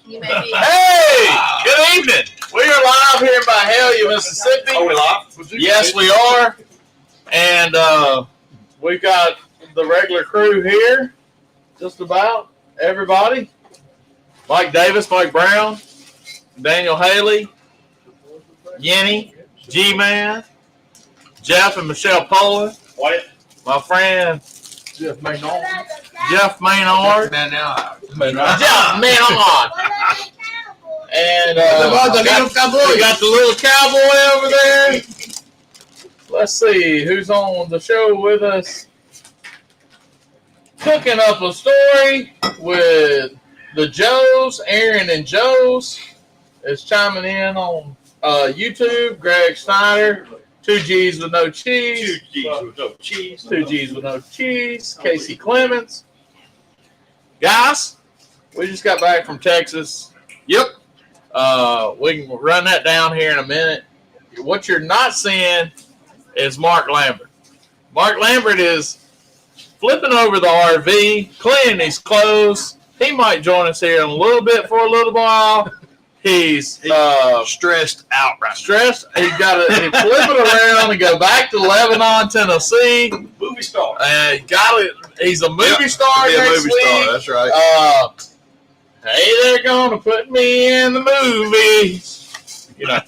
You may be. Hey, good evening. We are live here in Byhalia, Mississippi. Are we live? Yes, we are. And we've got the regular crew here, just about everybody. Mike Davis, Mike Brown, Daniel Haley, Yenny, G-Man, Jeff and Michelle Poland, my friend Jeff Maynard. Jeff Maynard. And we got the little cowboy over there. Let's see who's on the show with us. Cooking up a story with the Joes, Aaron and Joes is chiming in on YouTube. Greg Snyder, 2 G's with no cheese. 2 G's with no cheese. 2 G's with no cheese. Casey Clemens. Guys, we just got back from Texas. Yep. We can run that down here in a minute. What you're not seeing is Mark Lambert. Mark Lambert is flipping over the RV, cleaning his clothes. He might join us here in a little bit for a little while. He's stressed out right stressed. He's got to flip it around and go back to Lebanon, Tennessee. Movie star. And he's a movie star next week. That's right. Hey, they're gonna put me in the movies. You know.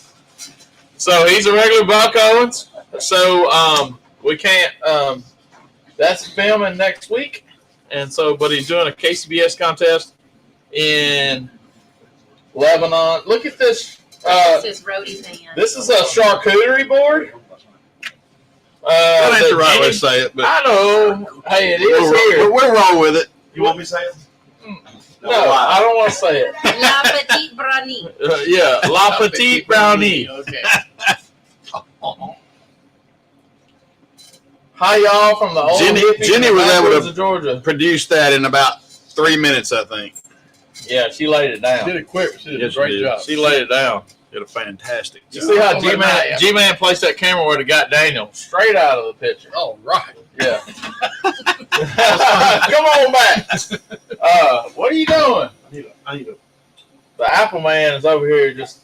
So he's a regular Buck Owens. So we can't. That's filming next week, and so but he's doing a KCBS contest in Lebanon. Look at this. This is Rhodey's hand. This is a charcuterie board. That ain't the right way to say it, but I know. Hey, it is here. we'll roll with it. You want me to say it? No, I don't want to say it. La Petite Brownie. Yeah, La Petite Brownie. Okay. Hi, y'all, from the old Jenny was able to Georgia. produce that in about 3 minutes, I think. Yeah, she laid it down. She did it quick. She did Yes, a great she did. job. She laid it down. Did a fantastic You job. see how G-Man placed that camera where it got Daniel straight out of the picture. Oh, right. Yeah. Come on back. What are you doing? I need a The Apple Man is over here just.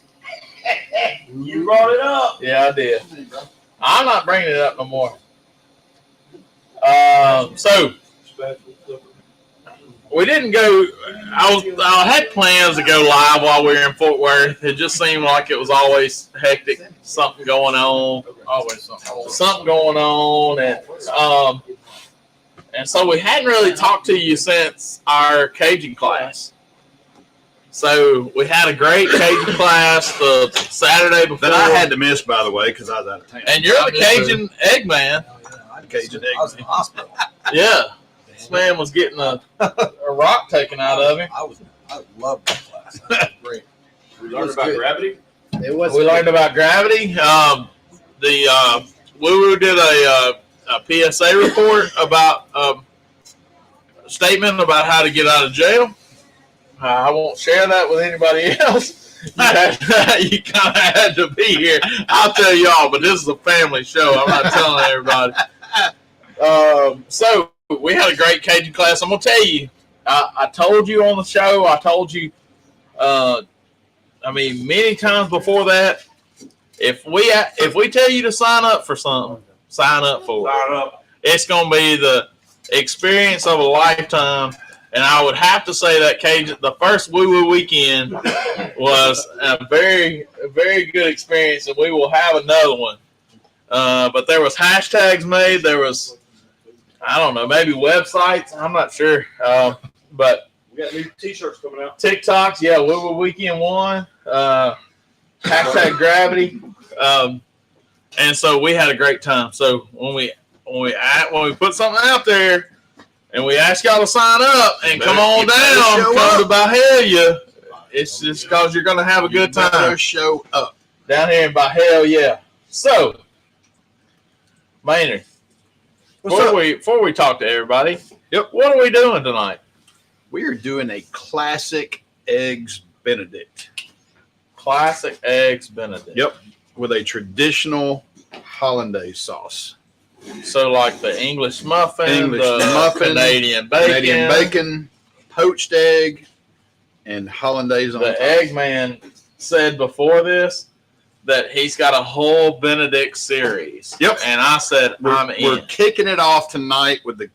You brought it up. Yeah, I did. I'm not bringing it up no more. So we didn't go. I had plans to go live while we were in Fort Worth. It just seemed like it was always hectic. Something going on. Always something. Something going on, and so we hadn't really talked to you since our Cajun class. So we had a great Cajun class the Saturday before. That I had to miss, by the way, because I was out of town. And you're the Cajun egg man. Cajun I was in egg. the hospital. Yeah. This man was getting a rock taken out of him. I loved that class. That was great. We learned about gravity. It was. We learned about gravity. Woo did a PSA report about a statement about how to get out of jail. I won't share that with anybody else. You kind of had to be here. I'll tell y'all, but this is a family show. I'm not telling everybody. So we had a great Cajun class. I'm gonna tell you. I told you on the show. I told you. Many times before that. If we tell you to sign up for something, sign up for it. Sign up. It's gonna be the experience of a lifetime. And I would have to say that the first Woo Woo weekend was a very, very good experience, and we will have another one. But there was hashtags made. There was, I don't know, maybe websites. I'm not sure. But We got new T-shirts coming out. TikToks, yeah, Woo Woo Weekend 1. Hashtag Gravity. And so we had a great time. So when we put something out there, and we ask y'all to sign up and come on down, come to Byhalia. It's just because you're going to have a good time. Show up. Down here in Byhalia. So, Maynard, before we talk to everybody, what are we doing tonight? We are doing a classic Eggs Benedict. Classic Eggs Benedict. Yep. With a traditional hollandaise sauce. So like the English muffin, Canadian bacon, Canadian bacon, poached egg, and hollandaise on The top. Eggman said before this that he's got a whole Benedict series. Yep. And I said, I'm We're in. kicking it off tonight with the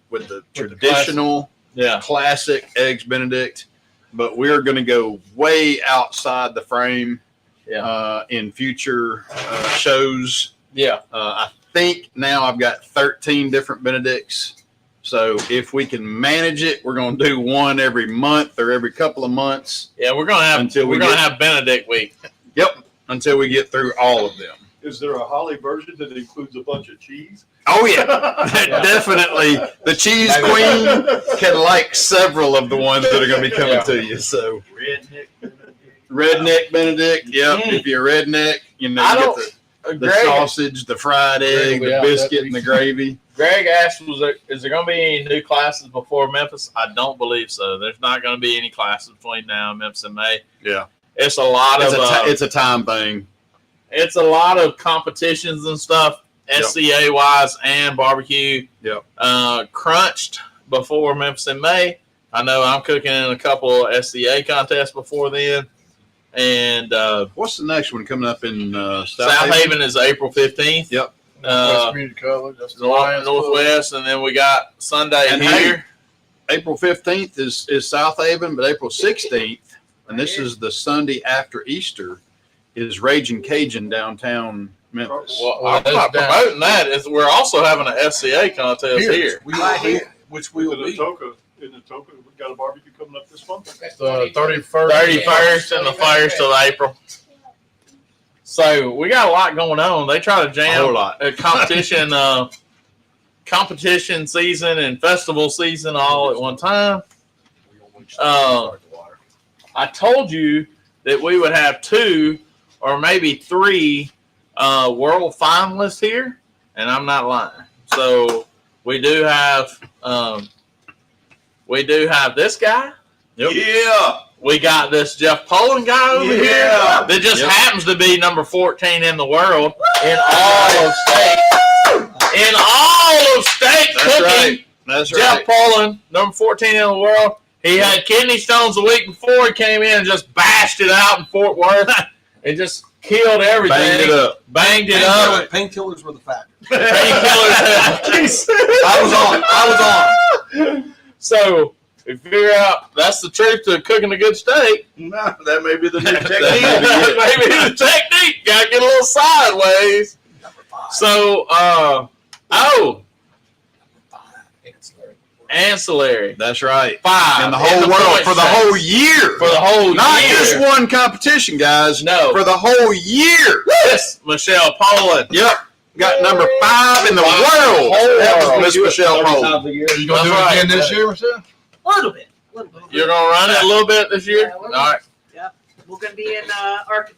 traditional Yeah. classic eggs Benedict, but we're going to go way outside the frame in future shows. Yeah. I think now I've got 13 different Benedicts. So if we can manage it, we're going to do one every month or every couple of months Yeah, we're gonna have Benedict week. until we get through all of them. Is there a Holly version that includes a bunch of cheese? Oh yeah, definitely. The cheese queen can like several of the ones that are going to be coming to you. So redneck Benedict. Yep. If you're a redneck, you know I you don't- get the Greg, sausage, the fried egg, the biscuit, and the gravy. Greg asked, is there going to be any new classes before Memphis? I don't believe so. There's not going to be any classes between now and Memphis and May. Yeah, It's a lot it's a time thing. it's a lot of competitions and stuff, Yep. SCA wise and barbecue. Yep. Crunched before Memphis in May. I know I'm cooking in a couple of SCA contests before then. And What's the next one coming up in South Haven is April 15th. Yep. West Community College. That's the Lions Club. Northwest, and then we got Sunday And here. April 15th is South Haven, but April 16th, and this is the Sunday after Easter, is Raging Cajun downtown Memphis. Well, I'm not promoting that. We're also having an SCA contest here. We will be, which we will In be. Atoka, we got a barbecue coming up this month. It's The 31st. 31st and the 1st of April. So we got a lot going on. They try to A jam whole lot. a competition, competition season and festival season all at one time. I told you that we would have 2 or maybe 3 world finalists here, and I'm not lying. So we do have this guy. Yep. Yeah. We got this Jeff Poland guy over here Yeah. that just Yep. happens to be number 14 in the world in all of state. In all of state That's cooking. right. That's Jeff right. Poland, number 14 in the world. He had kidney stones the week before. He came in and just bashed it out in Fort Worth. It just killed everything. Banged it up. Banged it up. Painkillers were the factor. Painkillers. I was on. So we figure out that's the truth to cooking a good steak. No, that may be the new Maybe technique. the technique. Gotta get a little sideways. Number 5. So, ancillary. That's right. 5 In the whole world point for the stakes. whole year. For the whole Not year. just one competition, guys. No. For the whole year. Yes, Michelle Poland. Yep. Got number 5 in the Wow. world. Whole That was world. Miss Michelle Poland. You That's gonna do it right. again this year, Michelle? A little bit. You're gonna run it a little bit this year. Yeah, All right, We're going to be in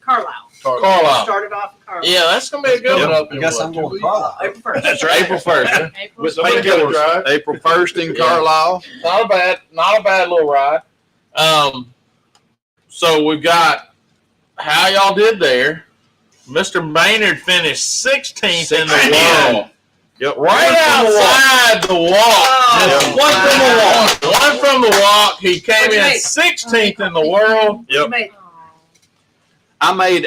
Carlisle. Carlisle. Started off in Carlisle. Yeah, that's gonna be a good one. I guess I'm going to Carlisle. April 1st. That's right. April 1st. April With 1st. painkillers. April 1st in Carlisle. Not a bad little ride. So we've got how y'all did there. Mr. Maynard finished 16th in the 16th. world. Yep. Right outside the walk. Oh, One from the wow. walk. One from the walk. He came What'd you in make? 16th in the world. Yep. I made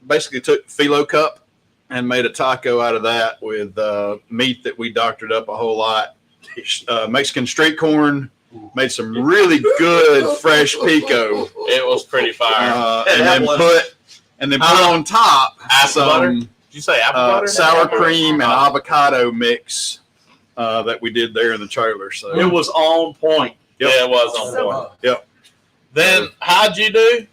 basically took phyllo cup and made a taco out of that with meat that we doctored up a whole lot. Mexican street corn, made some really good fresh pico, It was pretty fire. and then put on top Apple butter? some Did you say apple butter? sour cream and avocado mix that we did there in the trailer. So It was on point. Yep. Yeah, it was on So- point. Yep. Then how'd you do?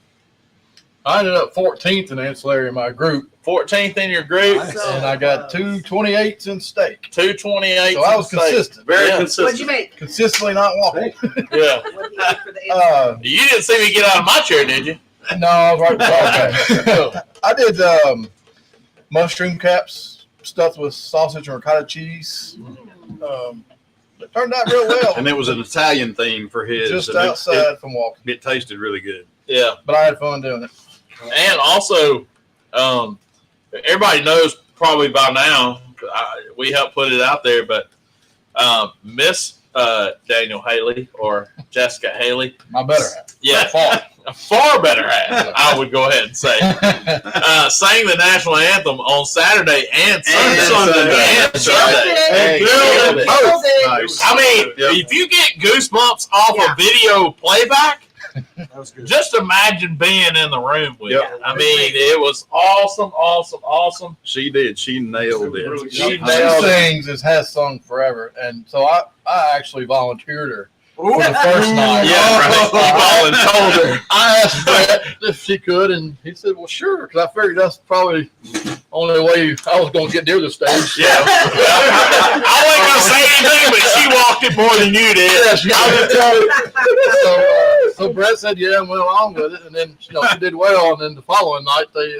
I ended up 14th in ancillary in my group, 14th in your group, Nice. and I got 228s in steak. 228. So I was consistent. Very Yeah. consistent. What'd you make? Consistently not walking. Yeah. What did you make for the You didn't see me get out of my chair, did you? No, I was right before. Okay. I did mushroom caps stuffed with sausage and ricotta cheese. It turned out real well. and it was an Italian theme for his. Just and outside from walking. It tasted really good. Yeah. But I had fun doing it. And also, everybody knows probably by now, we helped put it out there, but Miss Daniel Haley or Jessica Haley. My better half. Yeah, a far better half, I would go ahead and say. Sang the national anthem on Saturday and Sunday. And Sunday. Hey, Killed it. Killed it. Nice. I mean, if you get goosebumps off Yeah. of video playback, That was good. just imagine being in the room with Yep. it. I mean, it was awesome. She did. She nailed it. She She nailed it. sings as has sung forever, and so I actually volunteered her for the first night. Yeah, right. You voluntold her. I asked Brett if she could, and he said, "Well, sure," because I figured that's probably the only way I was going to get near the stage. Yeah. I wasn't going to say anything, but she walked it more than you did. Yeah, she- I was telling you. So Brett said, "Yeah," and went along with it, and then she did well. And then the following night, They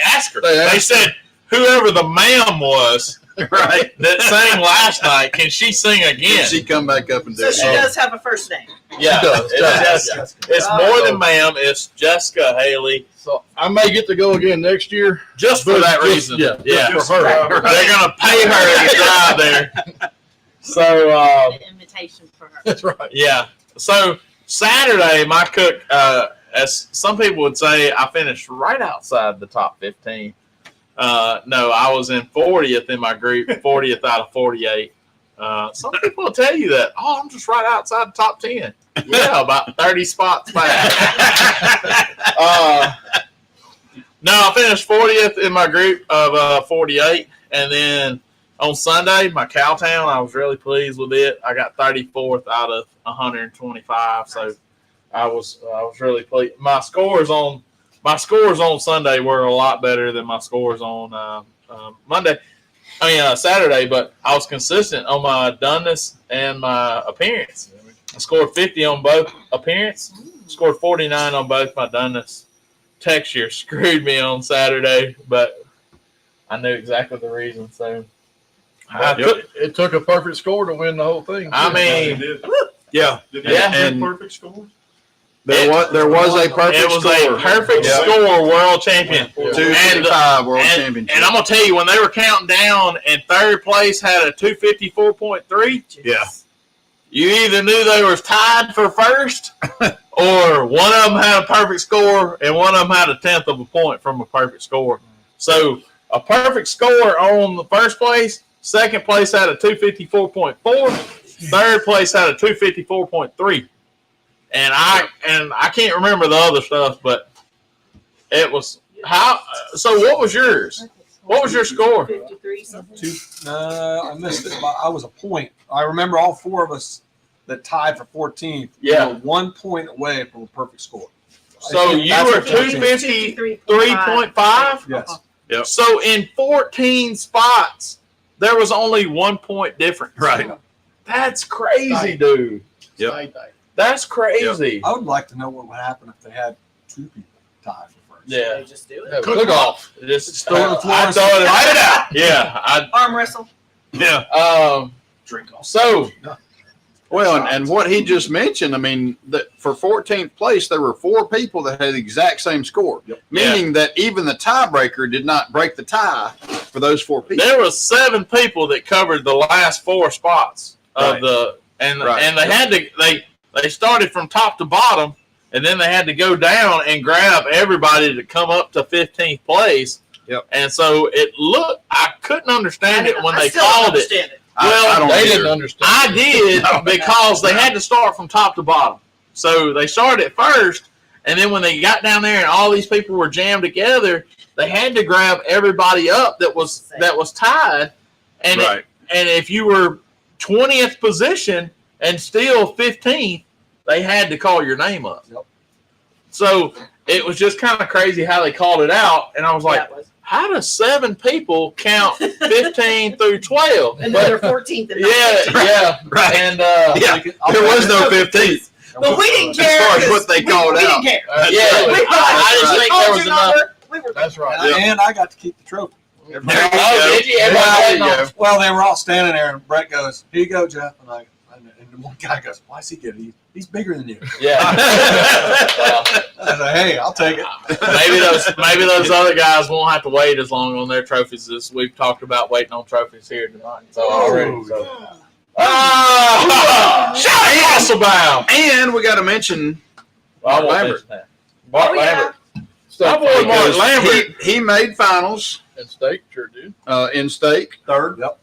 asked her. They asked They said, whoever the ma'am was Right. that sang last night, can she sing again? She come back up and do So it. she does have a first name. Yeah, She does. it's, Yeah. Jessica. It's more than ma'am. It's Jessica Haley. so I may get to go again next year. Just for that reason. Yeah, Yeah. just for her. They're going to pay her to drive there. So, An invitation for her. That's right. yeah. So Saturday, my cook, as some people would say, I finished right outside the top 15. No, I was in 40th in my group, 40th out of 48. Some people will tell you that, oh, I'm just right outside the top 10. Yeah, about 30 spots back. No, I finished 40th in my group of 48. And then on Sunday, my Cowtown, I was really pleased with it. I got 34th out of 125. So I was really pleased. My scores on Sunday were a lot better than my scores on Saturday, but I was consistent on my doneness and my appearance. I scored 50 on both appearance, scored 49 on both my doneness. Texture screwed me on Saturday, but I knew exactly the reason. So It took a perfect score to win the whole thing. I mean, Yeah. Did Yeah. they And- have perfect scores? There was a perfect it was score. a perfect Yeah. score world champion. 255 world And championship. I'm gonna tell you, when they were counting down, and third place had a 254.3. Yeah. You either knew they were tied for first, or one of them had a perfect score, and one of them had a 10th of a point from a perfect score. So a perfect score on the first place. Second place had a 254.4. Third place had a 254.3. And I can't remember the other stuff, but it was how. So what was yours? What was your score? 53 something. I missed it. I was a point. I remember all four of us that tied for 14th. Yeah. We were 1 point away from a perfect score. So you That's were what 14. 253.5. Yes. Yep. So in 14 spots, there was only 1 point difference. Right. That's crazy, dude. Yep. That's crazy. I would like to know what would happen if they had two people tie for first. Yeah. They just do it. Yeah, cook off. Just Throw it on the floor I and throw it fight it out. Yeah. Arm wrestle. Yeah. Drink off. So Well, and what he just mentioned, I mean, that for 14th place, there were four people that had the exact same score, meaning that even the tiebreaker did not break the tie for those four people. there was 7 people that covered the last 4 spots of Right. the and Right. and they had to they started from top to bottom, and then they had to go down and grab everybody to come up to 15th place. Yep. And so it looked, I couldn't understand it when I they still don't called it. understand it. Well, I don't They either. didn't understand. I did No. because they had to start from top to bottom. So they started at first, and then when they got down there and all these people were jammed together, they had to grab everybody up that was tied. And Right. and if you were 20th position and still 15th, they had to call your name up. Yep. So it was just kind of crazy how they called it out, and I was like, That was. how does 7 people count 15 through 12? And then they're 14th. And not Yeah, 15th. yeah. Right. And Yeah. There was no 15th. But we didn't As care. far as 'cause what they called we out. didn't care. yeah, We I just we think called there was your enough. number. We were That's right. And I got to keep the trophy. There you Oh, go. did you? There Everybody you go. Well, they were all standing there, and Brett goes, "Here you go, Jeff." And one guy goes, "Why is he getting it? He's bigger than you." Yeah. Well, I said, "Hey, I'll take it." maybe those other guys won't have to wait as long on their trophies as we've talked about waiting on trophies here tonight. So already. So. Shout out And we got to mention Bart Lambert. Bart Oh, yeah. Lambert. State My boy Mark because Lambert. he made finals and state sure did. in stake. Third. Yep.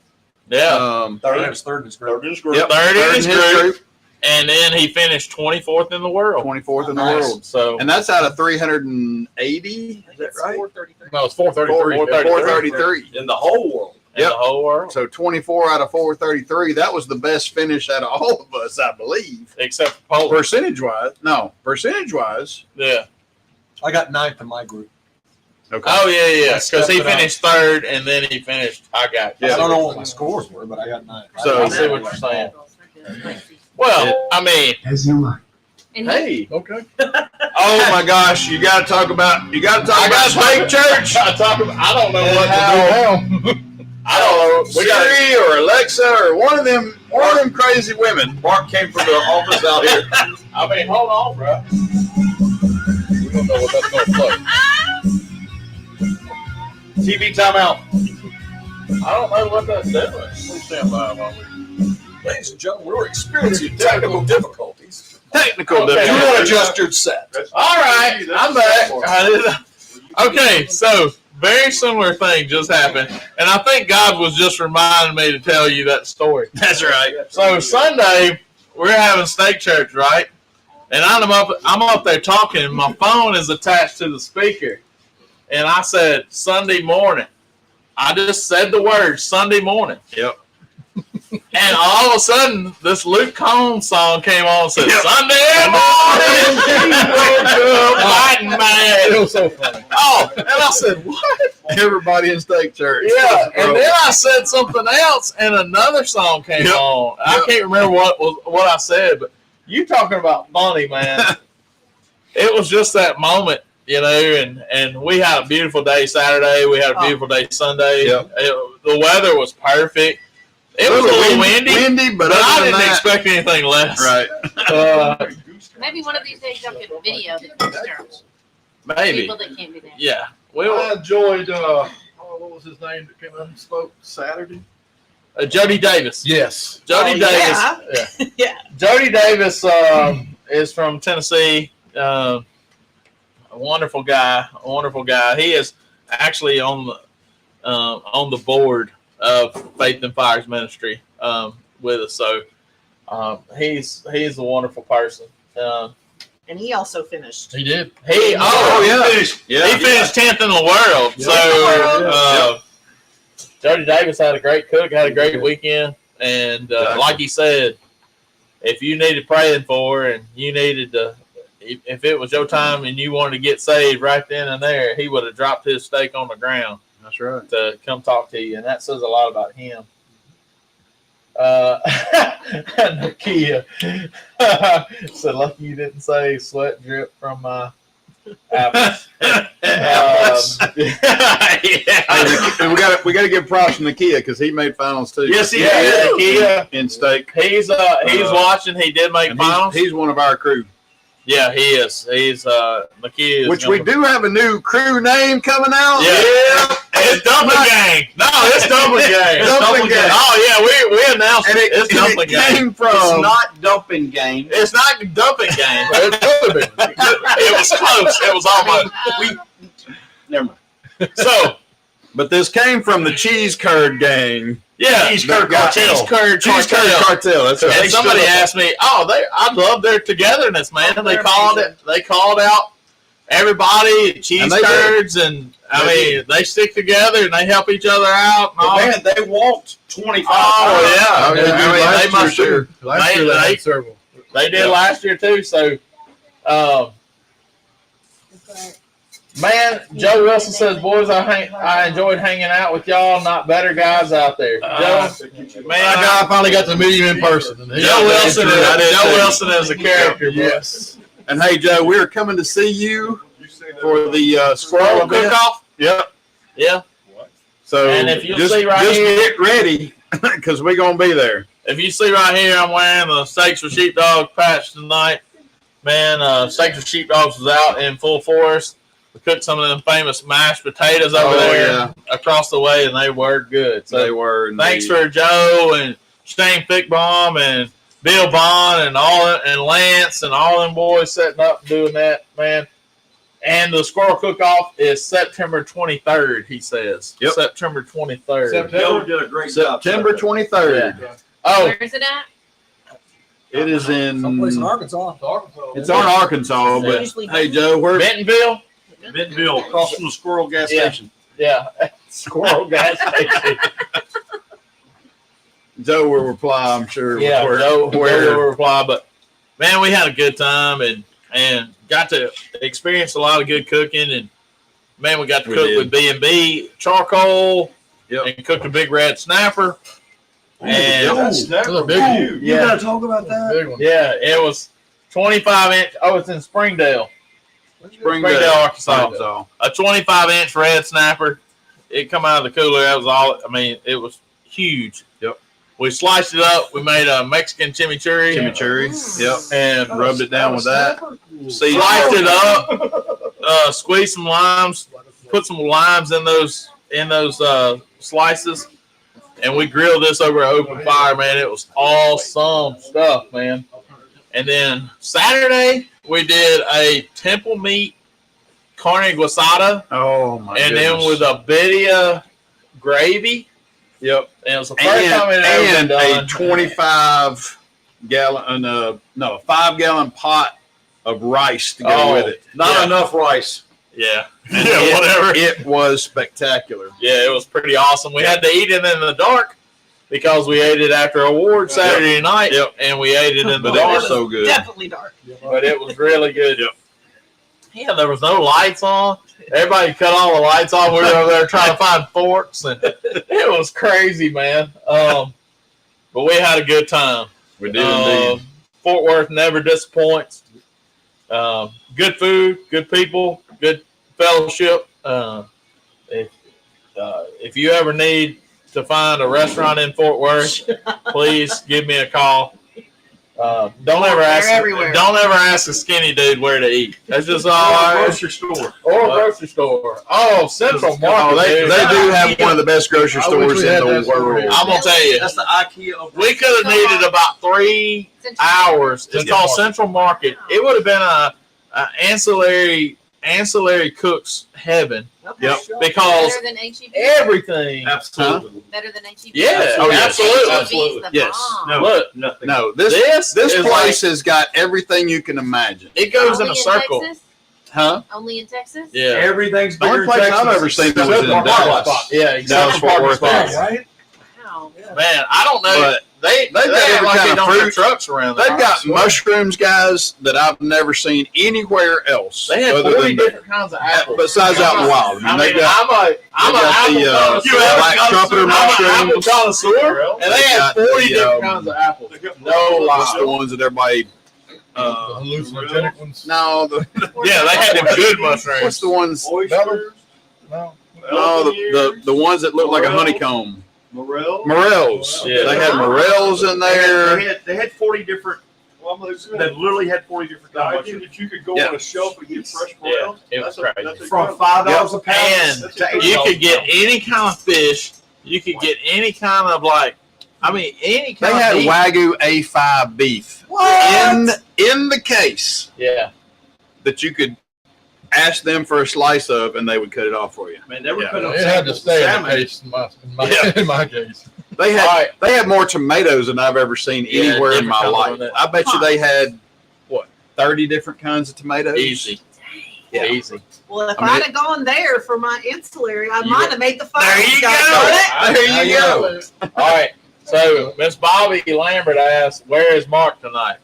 Yeah. Third. It's third in his group. Yep, Third in his group. group, And then he finished 24th in the world. 24th in the Nice. world. So And that's out of 380. Is that It's right? 433. No, it's 433. 433. In the whole world. in Yep. the whole world, So 24 out of 433. That was the best finish out of all of us, I believe. except for Poland. Percentage wise. Yeah. I got ninth in my group. Okay. Oh yeah. That's Because he stepping up. finished third, and then he finished. I got. Yeah. I don't know what my scores were, but I got ninth. So- I see what you're saying. Well, I mean, And hey, Okay. Oh my gosh, you got to talk about Stake Church. I don't know what to do. I don't know. We got Siri or Alexa or one of them crazy women. Mark came from the office out here. I mean, hold on, bro. We don't know what that's going to play. TV timeout. I don't know what that's doing. Please stand by while we. Ladies and gentlemen, we're experiencing technical difficulties. Technical Okay. Do not difficulties. adjust your set. All right, I'm back. Okay, so very similar thing just happened, and I think God was just reminding me to tell you that story. That's right. So Sunday we're having steak church, right? And I'm up there talking, and my phone is attached to the speaker, and I said Sunday morning. I just said the word Sunday morning. Yep. And all of a sudden, this Luke Combs song came on and said, Yep. Sunday morning, fighting It mad. was so funny. Oh, and I said, what? Everybody in Stake Church. Yeah, and then I said something else, and another song came Yep. on. I Yep. can't remember what I said, but you talking about funny, man. It was just that moment, you know, and we had a beautiful day Saturday. We had a beautiful day Sunday. Yep. The weather was perfect. It was a little windy, but but I other than didn't that, expect anything less. right. maybe one of these days y'all get a video that goes church. Maybe. People that can't be there. Yeah. I Well, enjoyed, what was his name that came out and spoke Saturday? Jody Davis. Yes. Jody Oh, Davis. yeah. Yeah. Jody Davis is from Tennessee. A wonderful guy. He is actually on the board of Faith and Fires Ministry with us. So he's a wonderful person. And he also finished. He did. He Yeah. finished 10th in the world. Yeah. So Jody Davis had a great cook, had a great weekend, and Exactly. like he said, if you needed praying for and you needed to, if it was your time and you wanted to get saved right then and there, he would have dropped his steak on the ground That's right. to come talk to you, and that says a lot about him. Nakia said, "Lucky you didn't say sweat drip from my apples." And we got to give props to Nakia because he made finals too. Yes, he did. Nakia, in Stake. he's watching. He did make And finals. he's one of our crew. Yeah, he is. He's Nakia, is Which we gonna- do have a new crew name coming out. Yeah. It's Dumpling Gang. No, it's Dumpling Gang. It's Dumpling Gang. Oh yeah, we announced And it. It's Dumpling Gang. came from It's not dumping game. It's not Dumpling Gang. It could have been. It was close. It was almost. Never mind. So but this came from the Cheese Curd Gang. yeah, Cheese Curd Cartel. Cheese Curd Cheese Curd Cartel. Cartel. That's right. And somebody asked me, I love their togetherness, man. Oh, They they're called amazing. they called out everybody, cheese And they curds, and I mean, they stick together and they help each other out. And all. Man, they walked 25 Oh yeah, Oh, yeah. I mean, Last they must year, do. Last year They- they had several. They did Yeah. last year too. So, man, Joe Wilson says, "Boys, I enjoyed hanging out with y'all. Not better guys out there." Joe, man, I finally got to meet him in person. And he- Joe Wilson. I did Joe too. Wilson is a character. bro. Yes. And hey, Joe, we're coming to see you for the Squirrel squirrel event. cook-off. Yep. Yeah. So And if you'll just, see right just here- get ready because we're gonna be there. If you see right here, I'm wearing the Steaks for Sheepdogs patch tonight. Man, Steaks for Sheepdogs was out in full force. We cooked some of them famous mashed potatoes over Oh, there yeah. across the way, and they were good. So They were. thanks indeed. for Joe and Shane Fickbaum and Bill Bond and Lance and all them boys setting up and doing that, man. And the Squirrel Cook-Off is September 23rd, he says. Yep. September 23rd. Joe did a great job. September 23rd. Oh, Where is it at? It is in. Someplace in Arkansas. It's on Arkansas, It's but usually hey, Joe, where? Bentonville? Bentonville, across from the Squirrel gas Yeah. station. Yeah. Squirrel gas station. Joe will reply, I'm sure. Yeah, where, Joe where will reply. But man, we had a good time and got to experience a lot of good cooking. And man, we got to We cook did. with B&B charcoal. Yep. And cooked a big red snapper. And That's a big one. You Yeah. gotta talk about that. Big one. yeah, it was 25-inch. Oh, it's in Springdale, Springdale, Arkansas. Arkansas. A 25-inch red snapper. It come out of the cooler. That was all. I mean, it was huge. Yep. We sliced it up. We made a Mexican chimichurri. Chimichurri. Yep. And Rubbed it down with that. sliced it up. Squeezed some limes. Put some limes in those slices. And we grilled this over an open fire, man. It was awesome stuff, man. And then Saturday, we did a temple meat carne guisada. Oh my And goodness. then with a birria gravy. Yep. And it was the first time it had ever And been a done. 5-gallon pot of rice to go Oh, with it. Not Yeah. enough rice. Yeah. And Yeah, whatever. It was spectacular. Yeah, it was pretty awesome. We had to eat it in the dark because we ate it after award Saturday night. Yep. And we ate it in the But it dark. was so good. Definitely dark. But it was really good. Yep. Yeah, there was no lights on. Everybody cut all the lights off. We were over there trying to find forks, and it was crazy, man. But we had a good time. We did indeed. Fort Worth never disappoints. Good food, good people, good fellowship. If you ever need to find a restaurant in Fort Worth, please give me a call. Don't ever ask. everywhere. Don't ever ask a skinny dude where to eat. That's just all I ask. Grocery store. Or a grocery store. Oh, Central Oh, Market. they dude. do have one of the best grocery I wish stores we in had the that store world. here. I'm gonna tell you, That's the IKEA. of- we could have needed about 3 hours. It's Central called Market. Central Market. It would have been a ancillary cook's heaven Okay. Yep. because Better than HEB? everything. Absolutely. Better than HEB? Yeah, Oh, yes. absolutely. HEB's the Yes. bomb. No, Look, nothing. No, this this is place has got everything you can imagine. it goes Only in a circle. Texas? Huh? Only in Texas? Yeah, Everything's The only bigger in place Texas. I've ever seen that was in Except for Dallas. Dallas. yeah, Dallas, exactly. Fort Parking Worth spots. area. Right? Wow. Man, I don't know. But They got every act like kind they of don't fruit. have trucks around there. They've got mushrooms, guys, that I've never seen anywhere else. They had other 40 than different kinds of apples. besides out in the wild. I They mean, got- I'm they an got apple the, connoisseur. black trumpeter I'm an apple mushrooms. connoisseur, and they They had got 40 the, different kinds of apples. No What's the lie. ones that everybody? The hallucinogenic ones. No, Yeah, they had them good mushrooms. what's the ones? Oysters. No. No, the ones that look like a honeycomb. Morel. Morels. Yeah. They had morels in there. They had 40 different. They literally had 40 different The kinds of idea mushrooms. that you could go Yeah. on a shelf and get fresh Yeah, morels. it was that's crazy. that's From $5 a pound. And to $8 you could a get pound. any kind of fish. You could get any kind of any They kind had of meat. Wagyu A5 beef in the case Yeah. that you could ask them for a slice of, and they would cut it off for you. Man, they were Yeah. putting up It had to samples of stay in the salmon. case Yeah. in my case. They All had right. they had more tomatoes than I've ever seen Yeah, anywhere in different my kinds life. of that. I bet you they had 30 different kinds of tomatoes. Easy. Yeah. Easy. Well, if I mean, I'd have gone there for my ancillary, I might have made the fire. There you Got go. it? There you go. All right. So Miss Bobby Lambert asked, "Where is Mark tonight?"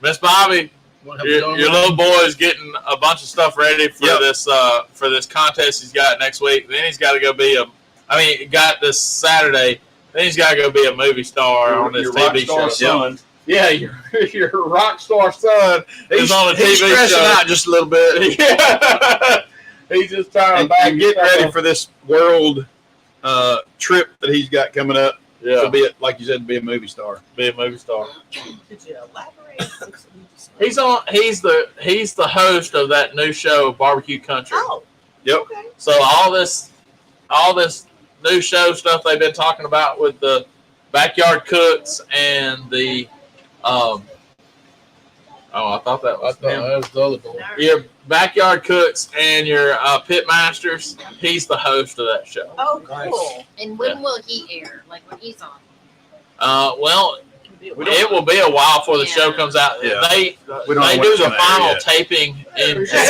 Miss Bobby, your little boy is getting a bunch of stuff ready for Yep. this contest he's got next week. Then he's got to go got this Saturday. Then he's got to go be a movie star on this Your TV rock show. star son. Yeah, your rock star son is on a He's TV stressing show. out just a little bit. Yeah. He's just trying to And get ready for this world trip that he's got coming up to be, like you said, to be a movie star. be a movie star. Could you elaborate? He's the host of that new show, Barbecue Country. Oh. Yep. Okay. So all this new show stuff they've been talking about with the Backyard Cooks and the I thought that I was thought him. that was the other boy. Your Backyard Cooks and your Pit Masters. He's the host of that show. Oh, Nice. cool. And when will he air? Like when he's on? Well, it will be a while before the show comes out. Yeah. They We don't know do what's the gonna air final yet. taping in. Look Look at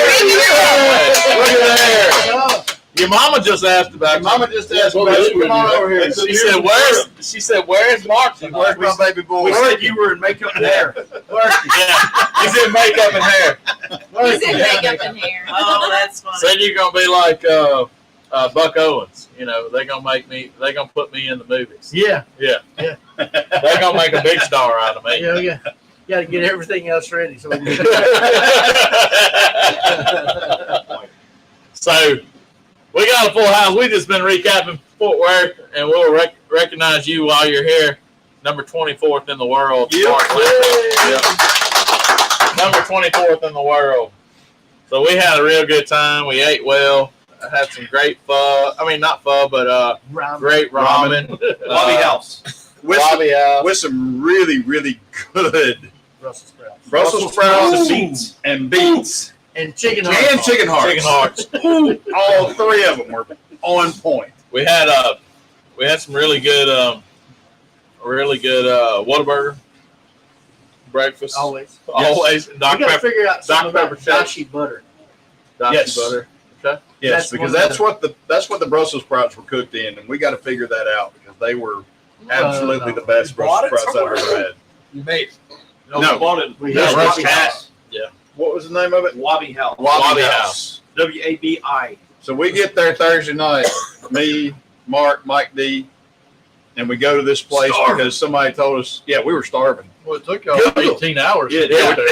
there. Your mama just asked about. Mama just asked Well, about you. come on over here. She said, "Where's Mark? Where's my baby boy? We said you were in makeup and hair. Yeah, he's in makeup and hair. He's in makeup and hair. Oh, that's funny. Said you're gonna be like Buck Owens. You know, they're gonna put me in the movies. Yeah, They're gonna make a big star out of me. yeah. Got to get everything else ready. So, we can- So we got a full house. We just been recapping Fort Worth, and we'll recognize you while you're here. Number 24th in the world. Yep. Mark Lippert. Yep. Number 24th in the world. So we had a real good time. We ate well. I had some great pho. I mean, not pho, but great ramen. Lobby House. Lobby house. With some really, really good Brussels sprouts Brussels sprouts beets. and beets and chicken. and hot chicken hearts. Chicken hearts. All three of them were on point. We had some really good Whataburger breakfast. Always. Always. We Dr. got to Pepper. figure out Dr. something about Pepper shake. dashi butter. Dashi Yes. butter. Yes, That's because one of that's what the Brussels sprouts were cooked in, and we got to figure that out because they were absolutely the best Bought Brussels it sprouts I've ever somewhere? had. You made it. No. we bought it. We Yeah, had Wabi Wabi House. What was the name of it? Wabi House. Wabi House. WABI. So we get there Thursday night, me, Mark, Mike D, and we go to this place Starving. because somebody told us, yeah, we were starving. Well, it took y'all 18 hours. Yeah, to get there.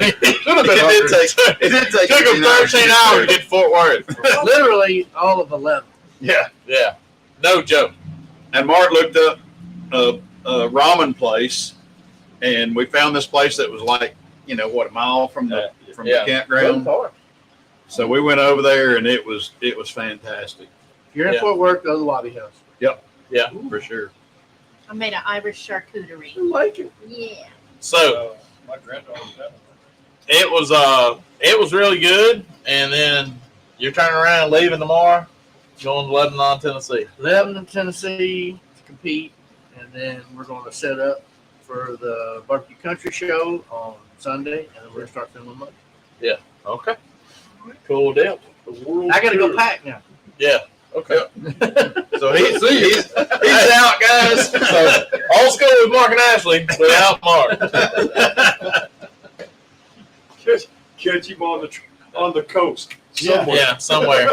It did take Took them 18 hours. 13 hours to get to Fort Worth. Literally all of 11. Yeah. Yeah. No joke. And Mark looked up a ramen place, and we found this place that was like, a mile from the Yeah. campground. So we went over there, and it was fantastic. If you're in Yeah. Fort Worth, go to the Wabi House. Yeah. For sure. I made an Irish charcuterie. I like it. Yeah. So My granddaughter was that. it was really good. And then you're turning around and leaving tomorrow, going to Lebanon, Tennessee. Lebanon, Tennessee to compete, and then we're going to set up for the Barbecue Country Show on Sunday, and then we're going to start filming Monday. Okay. Cool deal. I got to go pack now. Yeah. Okay. So he's out, guys. So old school with Mark and Ashley without Mark. Catch him on the coast somewhere. Yeah, somewhere.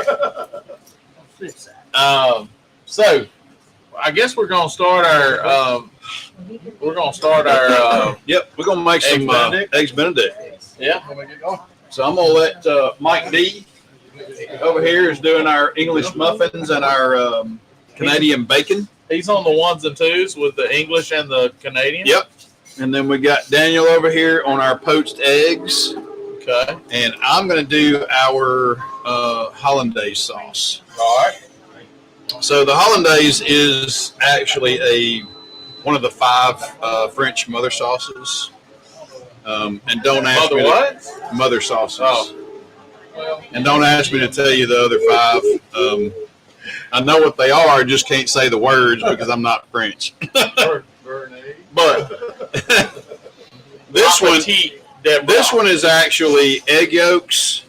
Fix that. So I guess we're gonna start our Yep, we're gonna make some Eggs Benedict? eggs Benedict. yeah. So I'm gonna let Mike D over here is doing our English muffins and our Canadian bacon. He's on the ones and twos with the English and the Canadian. Yep. And then we got Daniel over here on our poached eggs. Okay. And I'm going to do our hollandaise sauce. All right. So the hollandaise is actually one of the 5 French mother sauces. And don't ask Mother me what? mother sauces. Oh. And don't ask me to tell you the other 5. I know what they are, I just can't say the words because I'm not French. But this one is actually egg yolks,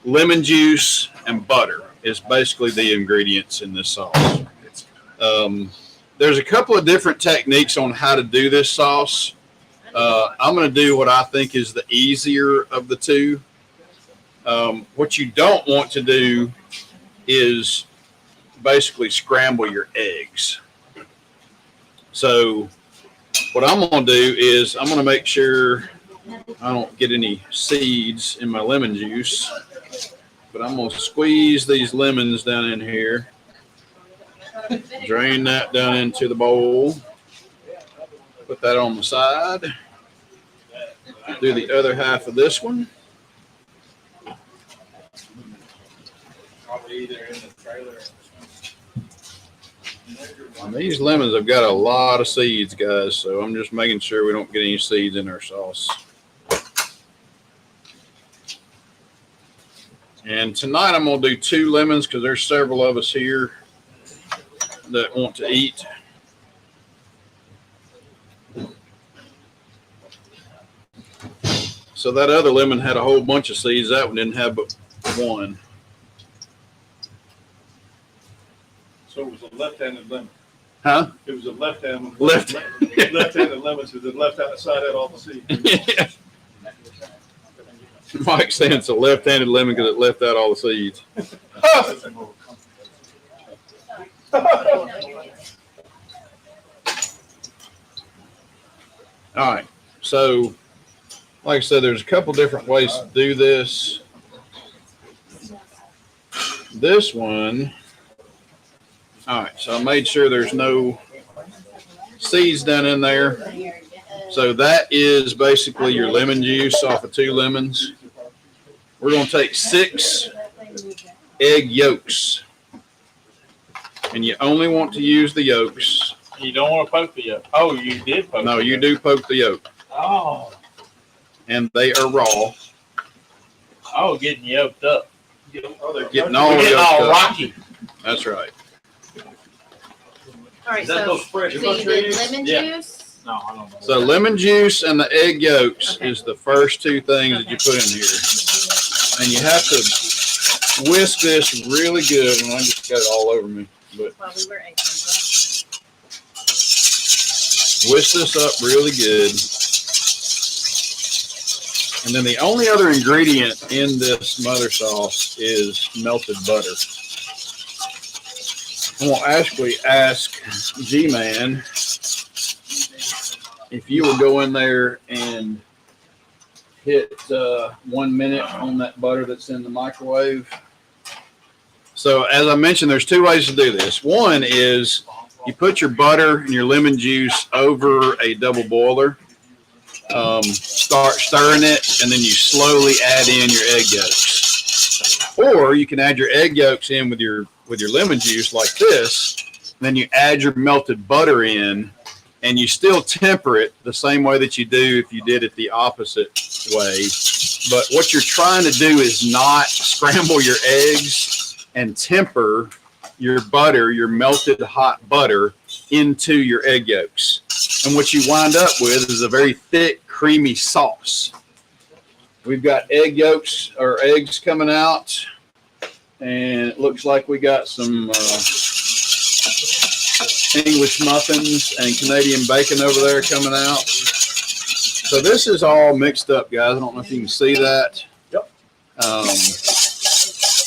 lemon juice, and butter is basically the ingredients in this sauce. There's a couple of different techniques on how to do this sauce. I'm going to do what I think is the easier of the two. What you don't want to do is basically scramble your eggs. So what I'm going to do is I'm going to make sure I don't get any seeds in my lemon juice, but I'm going to squeeze these lemons down in here, drain that down into the bowl, put that on the side, do the other half of this one. Probably either in the trailer. And these lemons have got a lot of seeds, guys, so I'm just making sure we don't get any seeds in our sauce. And tonight I'm going to do 2 lemons because there's several of us here that want to eat. So that other lemon had a whole bunch of seeds. That one didn't have but 1. So it was a left-handed lemon. Huh? It was a left-handed. Left. Left-handed lemon, so the left-handed side had all the seeds. Yeah. Mike's saying it's a left-handed lemon because it left out all the seeds. All right. So, like I said, there's a couple different ways to do this. This one, all right, so I made sure there's no seeds down in there. So that is basically your lemon juice off of 2 lemons. We're going to take 6 egg yolks. And you only want to use the yolks. You don't want to poke the yolk. Oh, you did poke. No, the you yolk. do poke the yolk. Oh, And they are raw. oh, getting yolked up. Getting all We're getting yolked all up. rocky. That's right. All right, Is that so, those fresh so you did lemon Yeah. juice? No, I don't know. So lemon juice and the egg yolks Okay. is the first 2 things that you put in here. And you have to whisk this really good. And I just got it all over me. But Well, we were egg whisk this up really good. And then the only other ingredient in this mother sauce is melted butter. I'm going to actually ask G-Man if you will go in there and hit 1 minute on that butter that's in the microwave. So as I mentioned, there's 2 ways to do this. One is you put your butter and your lemon juice over a double boiler. Start stirring it, and then you slowly add in your egg yolks. Or you can add your egg yolks in with your lemon juice like this. Then you add your melted butter in, and you still temper it the same way that you do if you did it the opposite way. But what you're trying to do is not scramble your eggs and temper your butter, your melted hot butter, into your egg yolks. And what you wind up with is a very thick, creamy sauce. We've got egg yolks or eggs coming out, and it looks like we got some English muffins and Canadian bacon over there coming out. So this is all mixed up, guys. I don't know if you can see that. Yep.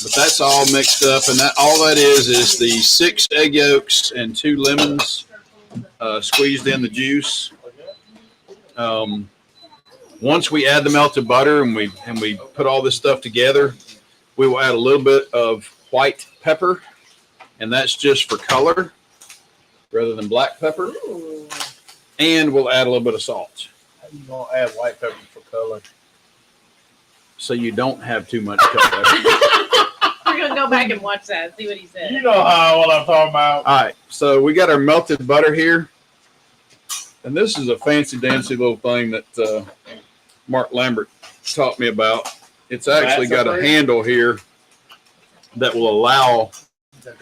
But that's all mixed up, and that all that is the 6 egg yolks and 2 lemons squeezed in the juice. Once we add the melted butter and we put all this stuff together, we will add a little bit of white pepper, and that's just for color rather than black pepper. Ooh. And we'll add a little bit of salt, How you gonna add white pepper for color? so you don't have too much color. We're gonna go back and watch that and see what he said. You know what I'm talking about. All right, so we got our melted butter here, and this is a fancy dancy little thing that Mark Lambert taught me about. It's actually got a handle here that will allow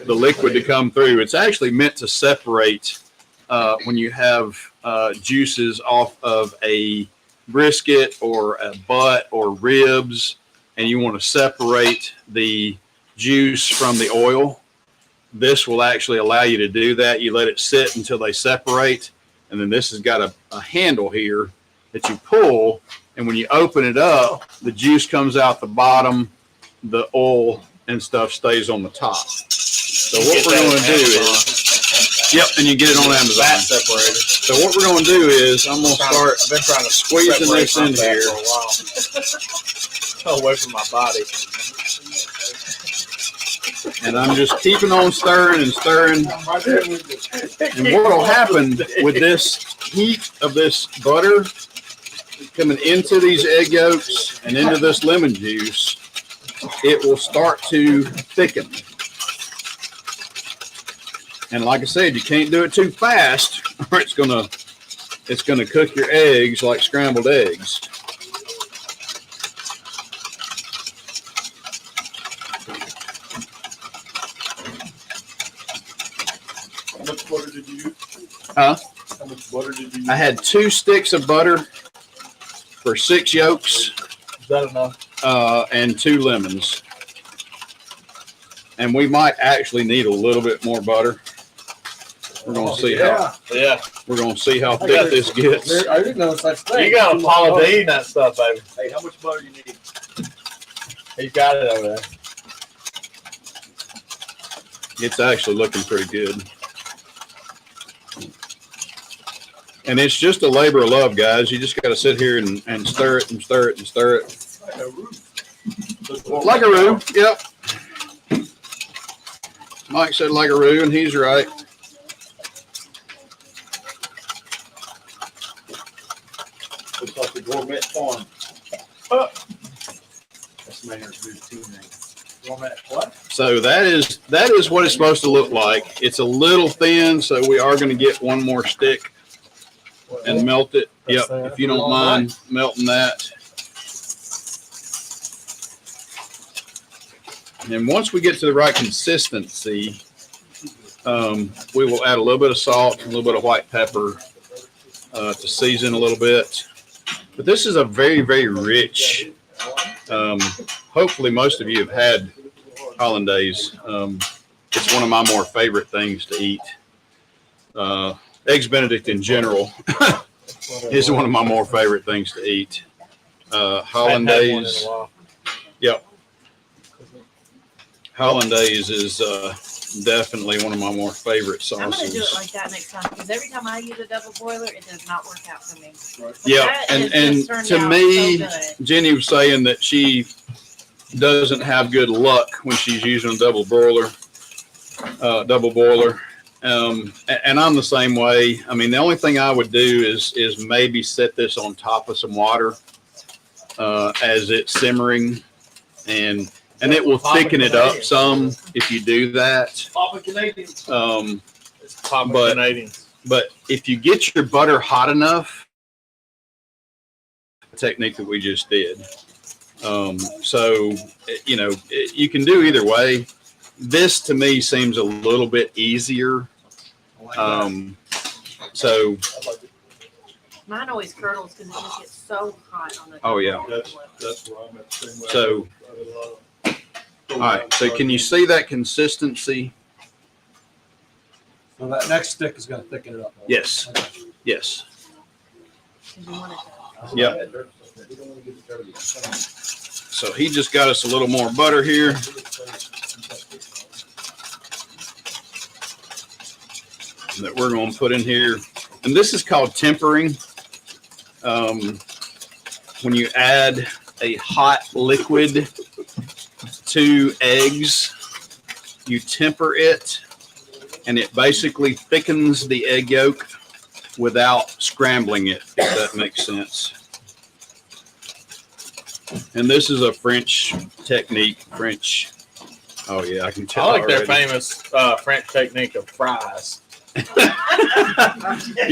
the liquid to come through. It's actually meant to separate when you have juices off of a brisket or a butt or ribs, and you want to separate the juice from the oil. This will actually allow you to do that. You let it sit until they separate, and then this has got a handle here that you pull, and when you open it up, the juice comes out the bottom, the oil and stuff stays on the top. So what we're going to do is, yep, and you get it on Amazon. Fat separator. So what we're going to do is I'm going to start I've been trying to squeezing separate this my in fat here. for a while. Away from my body. And I'm just keeping on stirring and stirring. And what will happen with this heat of this butter coming into these egg yolks and into this lemon juice, it will start to thicken. And like I said, you can't do it too fast or it's gonna cook your eggs like scrambled eggs. How much butter did you use? Huh? How much butter did you use? I had 2 sticks of butter for 6 yolks, Is that enough? and 2 lemons. And we might actually need a little bit more butter. We're gonna see how Yeah. we're gonna see how thick this gets. I didn't know such thing. You got a Paula Deen that stuff, baby. Hey, how much butter you need? He's got it over there. It's actually looking pretty good. And it's just a labor of love, guys. You just got to sit here and stir it and stir it and stir it. Like a roux. Like a roux, yep. Mike said like a roux, and he's right. Looks like the gourmet farm. That's Maynard's new team name. Gourmet what? So that is what it's supposed to look like. It's a little thin, so we are going to get one more stick and melt it. Yep, if you don't mind melting that. And once we get to the right consistency, we will add a little bit of salt, a little bit of white pepper to season a little bit. But this is a very, very rich. Hopefully, most of you have had hollandaise. It's one of my more favorite things to eat. Eggs Benedict in general is one of my more favorite things to eat. Hollandaise. Yep. Hollandaise is definitely one of my more favorite I'm gonna do it sauces. like that next time because every time I use a double boiler, it does not work out for me. But Yeah, that and has just to turned out me, so good. Jenny was saying that she doesn't have good luck when she's using a double boiler. And I'm the same way. I mean, the only thing I would do is maybe set this on top of some water as it's simmering, and it will thicken it up some if you do that. Papa Canadians. It's Papa But- Canadians. But if you get your butter hot enough, the technique that we just did. So, you know, you can do either way. This to me seems a little bit easier. So, Mine always curdles because it just gets so hot on the. Oh, yeah. That's where I'm at the same way. So, all right. So can you see that consistency? So that next stick is gonna thicken it up. Yes. Yes. 'Cause you want it to- Yep. So he just got us a little more butter here. That we're going to put in here. And this is called tempering. When you add a hot liquid to eggs, you temper it, and it basically thickens the egg yolk without scrambling it, if that makes sense. And this is a French technique. Oh yeah, I can tell. I like their already. famous French technique of fries. You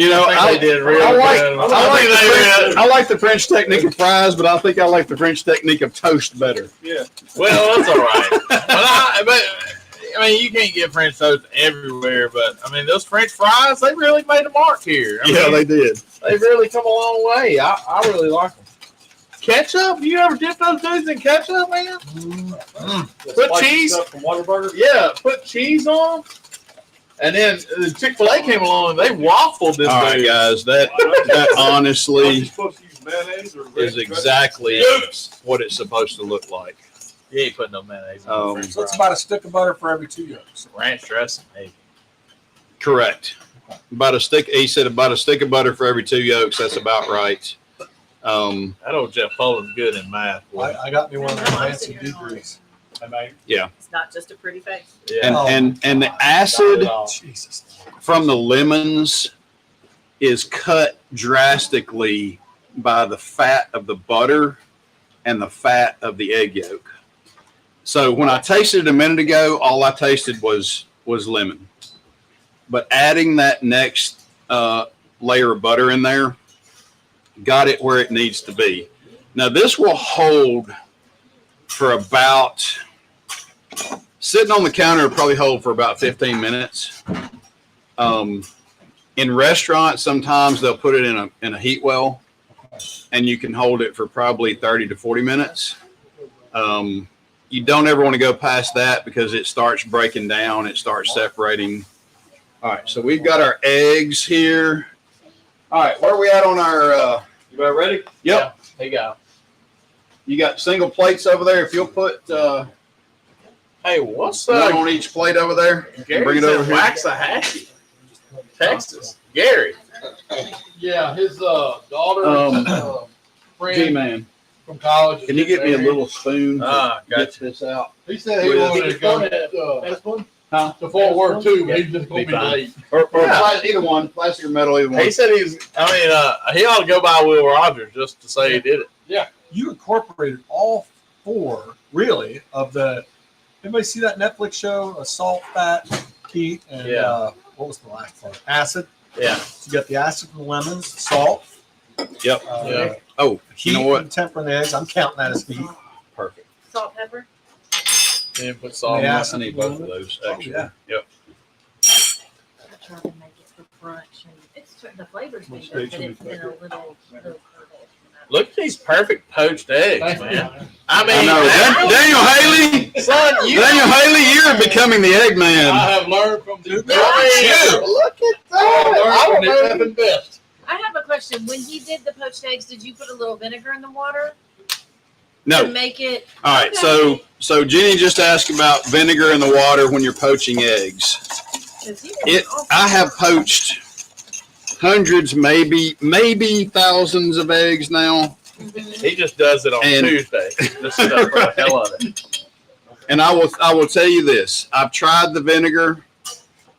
know, I think they did real I like, good. I like the French technique of fries, but I think I like the French technique of toast better. Yeah. Well, that's all right. but I mean, you can't get French toast everywhere. But I mean, those French fries, they really made a mark here. I mean, they did. they've really come a long way. I really like them. Ketchup? You ever dip those dudes in ketchup, man? Put cheese. From Whataburger. Yeah, put cheese on them. And then Chick-fil-A came along and they waffled this All right, dude. guys, that Aren't you honestly supposed to use mayonnaise or is red exactly what it's supposed to look like. You ain't putting no mayonnaise on French So it's fries. about a stick of butter for every 2 yolks. Ranch dressing, maybe. Correct. He said about a stick of butter for every 2 yolks. That's about right. That old Jeff Poland's good in math. Boy. I got me one of those fancy degrees. It's not just a pretty face. Yeah. And the acid Jesus. from the lemons is cut drastically by the fat of the butter and the fat of the egg yolk. So when I tasted it a minute ago, all I tasted was lemon. but adding that next layer of butter in there got it where it needs to be. Now this will hold for about, sitting on the counter, it'll probably hold for about 15 minutes. In restaurants, sometimes they'll put it in a heat well, and you can hold it for probably 30 to 40 minutes. You don't ever want to go past that because it starts breaking down. It starts separating. All right, so we've got our eggs here. All right, where are we at on our? You about ready? Yep. Yeah, there you go. You got single plates over there. If you'll put Hey, what's one on each plate over there, Gary's bring it over in here. Waxahachie, Texas. Gary. Yeah, his daughter, friend G-Man, from college. can you get me a little spoon to Ah, get gotcha. this out? He said he With- wanted to go Huh? to Fort Worth too, but he's just gonna Be be fine. late. Or Yeah. either one, plastic or metal, either one. He said he ought to go by Will Rogers just to say he did it. You incorporated all four, really, of the. Anybody see that Netflix show? Salt, fat, heat, and Yeah. what was the last one? Acid. Yeah. So you got the acid from the lemons, salt. Yep. Yeah. Oh, Heat you know what? and temperate eggs. I'm counting that as heat. Perfect. Salt, pepper. Then put salt. Yeah. I need both of those, Oh, actually. yeah. Yep. I tried to make it for brunch, and the flavor's been good, but it's been a little curdled. Look at these perfect poached eggs, man. I I mean, know. Daniel Haley, son, you Daniel Haley, you're becoming the egg man. have learned from the Look at I learned that. from the best. I have a question. When he did the poached eggs, did you put a little vinegar in the water to No. make it? All right. So Jenny just asked about vinegar in the water when you're poaching eggs. 'Cause he did all I have sorts. poached hundreds, maybe thousands of eggs now. Mhm. He just does it on And- Tuesday. Just for the hell of it. And I will tell you this. I've tried the vinegar.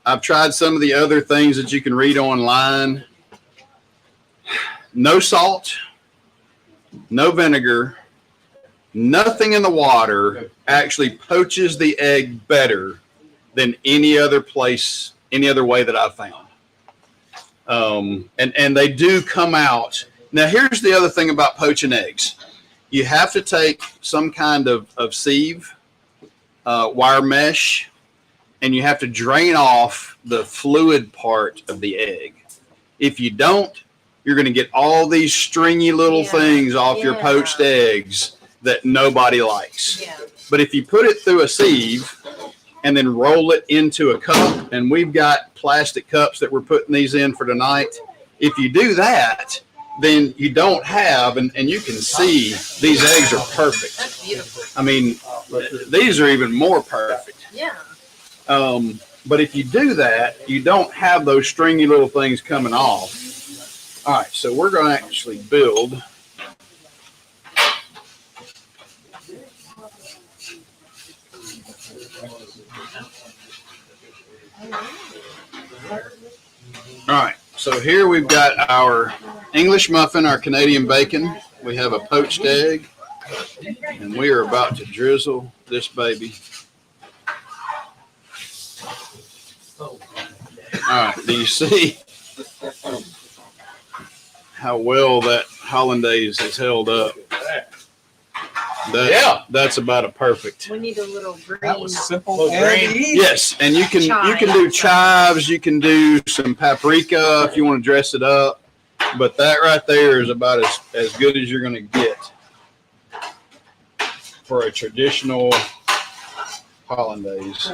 I've tried some of the other things that you can read online. No salt, no vinegar, nothing in the water actually poaches the egg better than any other place, any other way that I've found. And they do come out. Now, here's the other thing about poaching eggs. You have to take some kind of sieve, wire mesh, and you have to drain off the fluid part of the egg. If you don't, you're going to get all these stringy little Yeah. things off your Yeah. poached eggs that nobody likes. Yeah. But if you put it through a sieve and then roll it into a cup, and we've got plastic cups that we're putting these in for tonight, if you do that, then you don't have, and you can see these eggs are perfect. That's beautiful. I mean, these are even more perfect. Yeah. But if you do that, you don't have those stringy little things coming off. All right, so we're going to actually build. All right, so here we've got our English muffin, our Canadian bacon. We have a poached egg, and we are about to drizzle this baby. All right, do you see how well that hollandaise has held up? That's about a perfect. We need a little green. That was simple Little and green. easy. Yes, and you can do chives, you can do some paprika if you want to dress it up, but that right there is about as good as you're going to get for a traditional hollandaise.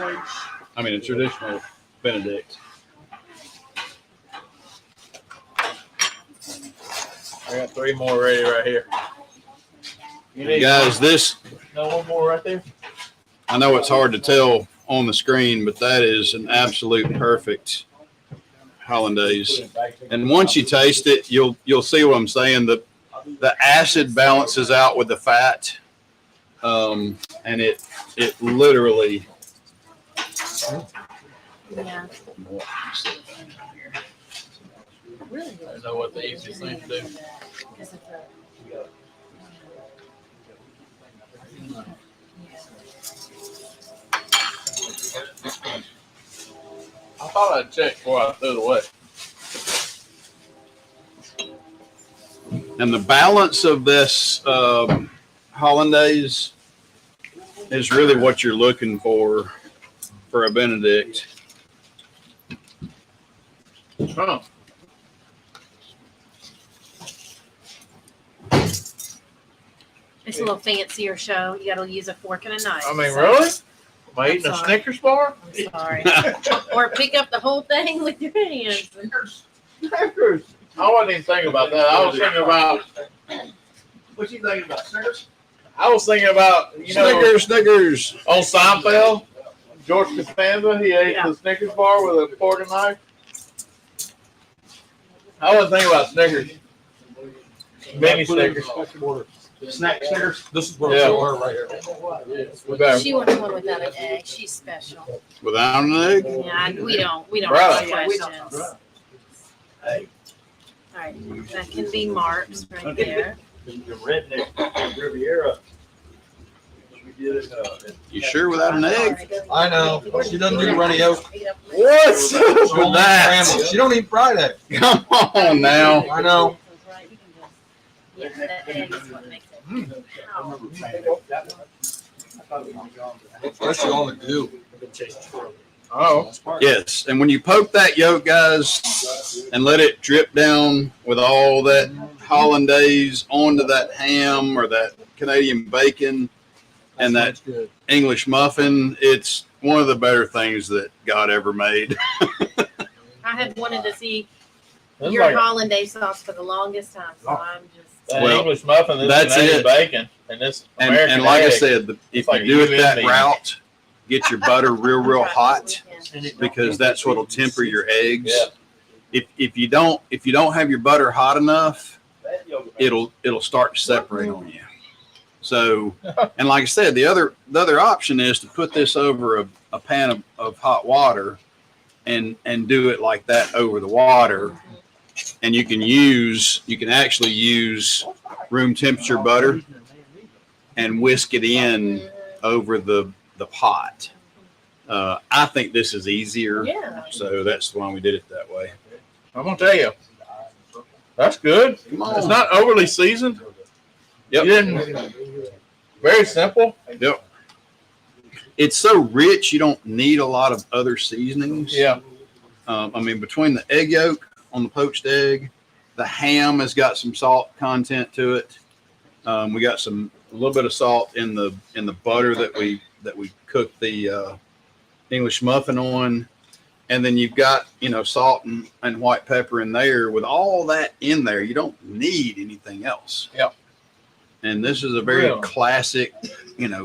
I mean, a traditional Benedict. I got 3 more ready right here. You And guys, this, no one more right there? I know it's hard to tell on the screen, but that is an absolute perfect hollandaise. And once you taste it, you'll see what I'm saying. The acid balances out with the fat, and it literally. Yeah. Really good. I know what the easiest thing to do. Because of the- I thought I'd check before I threw it away. And the balance of this hollandaise is really what you're looking for a Benedict. Huh. It's a little fancier show. You gotta use a fork and a knife. I mean, so- really? Am I eating a sorry. Snickers bar? I'm sorry. Or pick up the whole thing with your hands. Snickers. I wasn't even thinking about that. I was thinking about. What you thinking about, Snickers? I was thinking about Snickers. on Seinfeld. George Costanza, he ate Yeah. the Snickers bar with a fork and knife. I wasn't thinking about Snickers. Mini Snickers. Snack Snickers? This is what Yeah. I'm showing her right here. We better. She wants one without an egg. She's special. Without an egg? Yeah, we don't Right. ask questions. All right, that can be marks right there. The redneck Riviera. We did it, You sure without an egg? I know. She doesn't do runny yolk. What's up She with don't eat that? scrambled. She don't eat fried egg. Come on now. I know. Yeah, that egg is what makes it. Especially on the goo. Oh, Yes, and when you poke that yolk, guys, and let it drip down with all that hollandaise onto that ham or that Canadian bacon and that That's good. English muffin, it's one of the better things that God ever made. I have wanted to see this is your like hollandaise sauce for the longest time, so I'm just. an Well, English muffin. This that's Canadian it. bacon, and this And, American and like egg. I said, if It's you like do it you that and me. route, get your butter real hot Yeah. because that's what'll temper your eggs. Yeah. If you don't have your butter hot enough, it'll start to separate on you. So, and like I said, the other option is to put this over a pan of hot water and do it like that over the water. And you can actually use room temperature butter and whisk it in over the pot. I think this is easier. Yeah. So that's why we did it that way. I'm gonna tell you, that's good. Come on. It's not overly seasoned. Yep. You didn't. Very simple. Yep. It's so rich, you don't need a lot of other seasonings. Yeah. I mean, between the egg yolk on the poached egg, the ham has got some salt content to it. We got a little bit of salt in the butter that we cooked the English muffin on, and then you've got salt and white pepper in there. With all that in there, you don't need anything else. Yep. And this is a very Really? classic,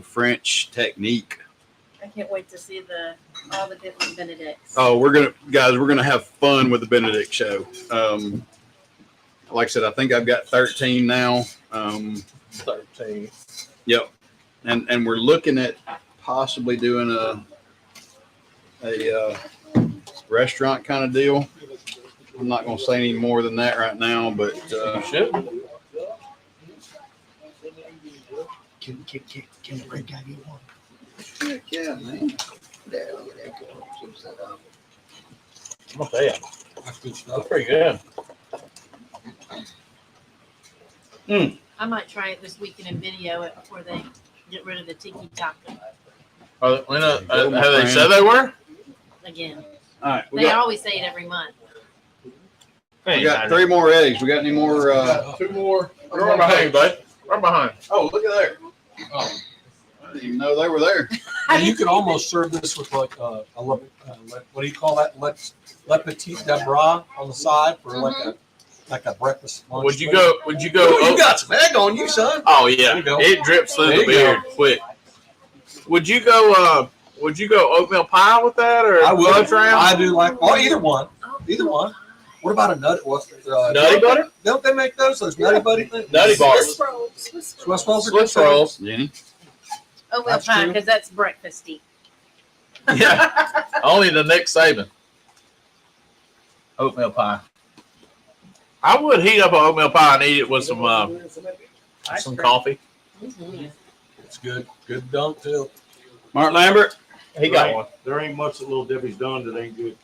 French technique. I can't wait to see all the different Benedicts. Oh, we're gonna have fun with the Benedict show. Like I said, I think I've got 13 now. 13. Yep, and we're looking at possibly doing a restaurant kind of deal. I'm not gonna say any more than that right now, but You should. Can the break guy get one? yeah, man. I'm gonna tell you, That's good that's stuff. pretty good. I might try it this weekend and video it before they get rid of the tiki taco Have they said they were? again. All right, we They got always say it every month. we got 3 more eggs. We got any more? 2 more. Right behind you, bud. Right behind. Oh, look at there. Oh, I didn't even know they were there. And you could almost serve this with like what do you call that? Le Petit Debras on the side for like a breakfast lunch. Would you meal. go? Would you Ooh, go? you got some egg on you, son. Oh There yeah, you go. it drips through There the you go. beard quick. Would you go? Would you go oatmeal pie with that or I would. fudge round? I do like either one. Either one. What about a nut? Nutty butter? Don't they make those nutty buddy things? Nutty bars. Swiss rolls. are Swiss good, too. rolls. Jenny? Oh, well, That's fine, true. because that's breakfasty. Yeah. Only the Nick Saban. Oatmeal pie. I would heat up an oatmeal pie and eat it with some coffee. Mhm. It's good. Good dunk too. Mark Lambert? He got one. There ain't much that Little Debbie's done that ain't good.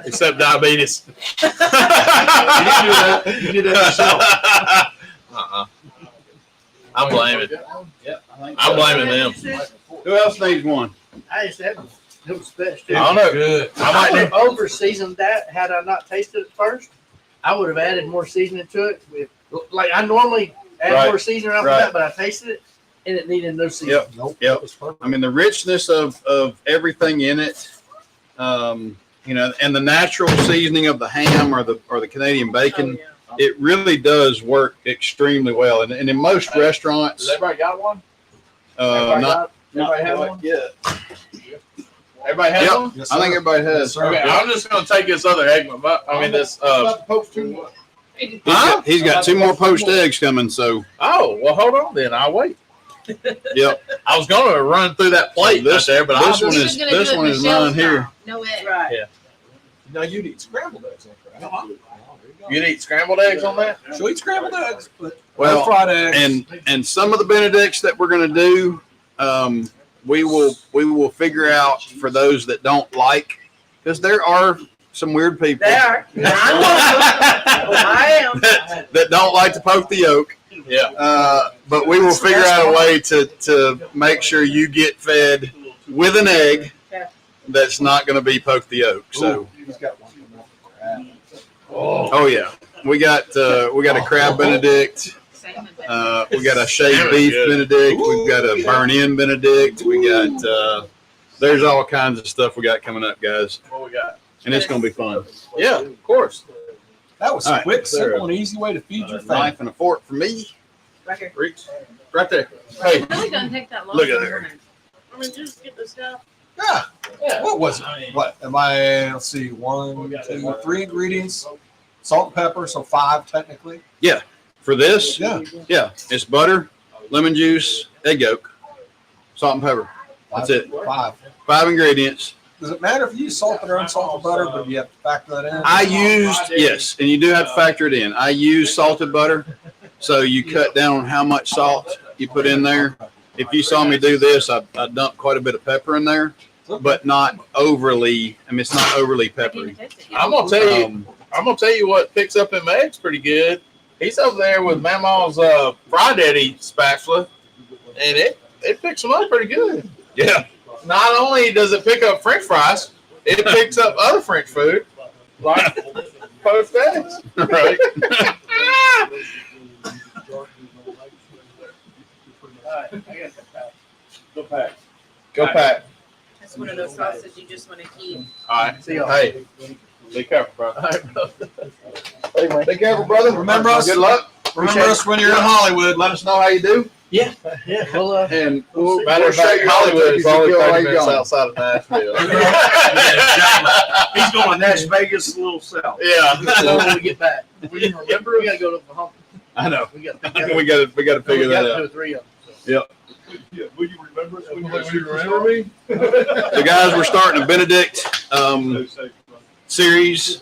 Except diabetes. You did that yourself. I'm blaming. I'm blaming them. Who else needs one? I just had it was best too. I don't know. Good. I I might would need. have over seasoned that had I not tasted it first. I would have added more seasoning to it. Like I normally add Right. more seasoning after Right. that, but I tasted it and it needed no seasoning. Nope. Yep. That was perfect. I mean, the richness of everything in it, you know, and the natural seasoning of the ham or the Canadian bacon, it really does work extremely well. And in most restaurants, Everybody got one? not Everybody have quite one? yet. Everybody has Yep. one? Yes, I think sir. everybody Yes, has. sir. Okay, I'm just gonna take this other egg. This. He's got 2 more poached eggs coming. So, Oh, well, hold on then. I'll wait. yep. I was gonna run through that plate This- right there, but this I'll one just. is- this one is mine here. No egg. Right. Now you'd eat scrambled eggs, right? You'd eat scrambled eggs on that? She'll eat scrambled eggs, but Well, no fried eggs. and some of the Benedicts that we're going to do, we will figure out for those that don't like, because there are some weird people They are. I am. that don't like to poke the yolk. Yeah. But we will figure out a way to make sure you get fed with an egg that's not going to be poke the yolk. So, He's got one coming up for crab. oh yeah, we got a crab Benedict. We got a shaved Salmon beef good. Benedict. We've got a burn-in Benedict. We got there's all kinds of stuff we got coming up, guys, What we got? and it's going to be fun. Yeah, of course. That was All right. quick, simple, and easy way to feed your A family. knife and a fork for me. Right here. Reach. Right there. Hey. It really doesn't take that long. Look at there. I mean, just get the stuff. Yeah. Yeah. What was it? What am I? Let's see. 1, 2, 3 ingredients. Salt and pepper, so 5 technically. For this, Yeah. yeah, it's butter, lemon juice, egg yolk, salt and pepper. That's it. 5. 5 ingredients. Does it matter if you use salted or unsalted butter, but you have to factor that in? I used, yes, and you do have to factor it in. I use salted butter, so you cut down on how much salt you put in there. If you saw me do this, I dumped quite a bit of pepper in there, but not overly. I mean, it's not overly peppery. I'm gonna tell you. Um, I'm gonna tell you what picks up in my eggs pretty good. He's over there with Mama's Fry Daddy spatula, and it picks them up pretty good. yeah, Not only does it pick up French fries, it picks up other French food like poached eggs. right. Go pack. Go pack. That's one of those sauces you just want to keep. All right. See y'all. Hey, be careful, bro. Be careful, brother. Remember us. Good luck. Remember us when you're in Hollywood. Let us know how you do, Yeah, well, and we'll Matter of show fact, you Hollywood is how only to 30 how you minutes going. outside of Nashville. He's going Nash Vegas, a little south. so when Yeah. we get back, remember we gotta go to Oklahoma. I know. We got We got to figure that two out. or three of them. So. Yeah, will you remember us? Will you remember me? So, guys, we're starting a Benedict series,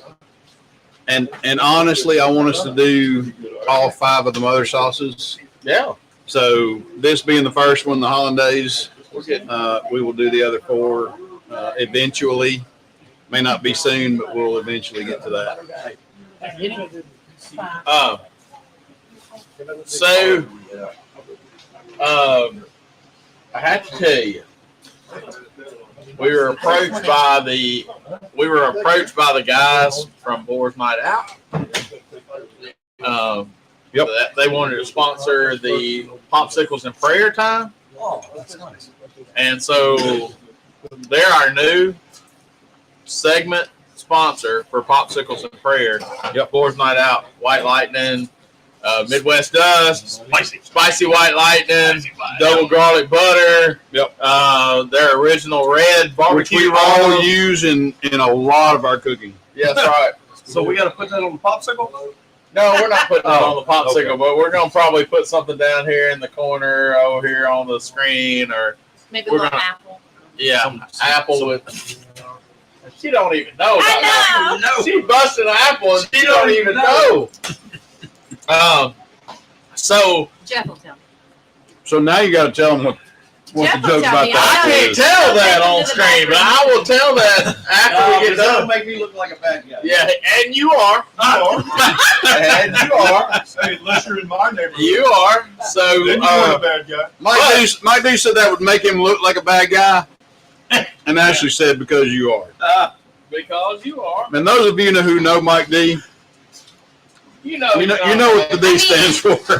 and honestly, I want us to do all 5 of the other sauces. Yeah. So, this being the first one, the hollandaise, We're getting. we will do the other 4 eventually. May not be soon, but we'll eventually get to that. So, I have to tell you, we were approached by the guys from Boar's Night Out. They wanted to sponsor the Popsicles and Prayer Time, Oh, that's nice. and so they're our new segment sponsor for Popsicles and Prayer. Yep, Boar's Night Out, White Lightning, Midwest Dust, spicy White Lightning, double garlic butter. Yep. Their original red Which barbecue we all rolls. use in a lot of our cooking. Yeah, that's right. So we gotta put that on the popsicle? No, we're not putting it on the popsicle, okay. but we're gonna probably put something down here in the corner over here on the screen, or Maybe a We're little gonna- apple. apple with. She don't even know. About I that. She busted an apple and she don't even know. So Jeff will tell me. So now you got to tell them what Jeff the will joke tell about me. that I can't is. tell that on screen, but I will tell that after we get That'll done. make me look like a bad guy. Yeah, and you are. And you are. Hey, unless you're in my neighborhood. You are. So, Then you are a bad guy. Mike D said that would make him look like a bad guy, and Ashley said because you are. because you are. And those of you who know Mike D, You know what the D stands for. The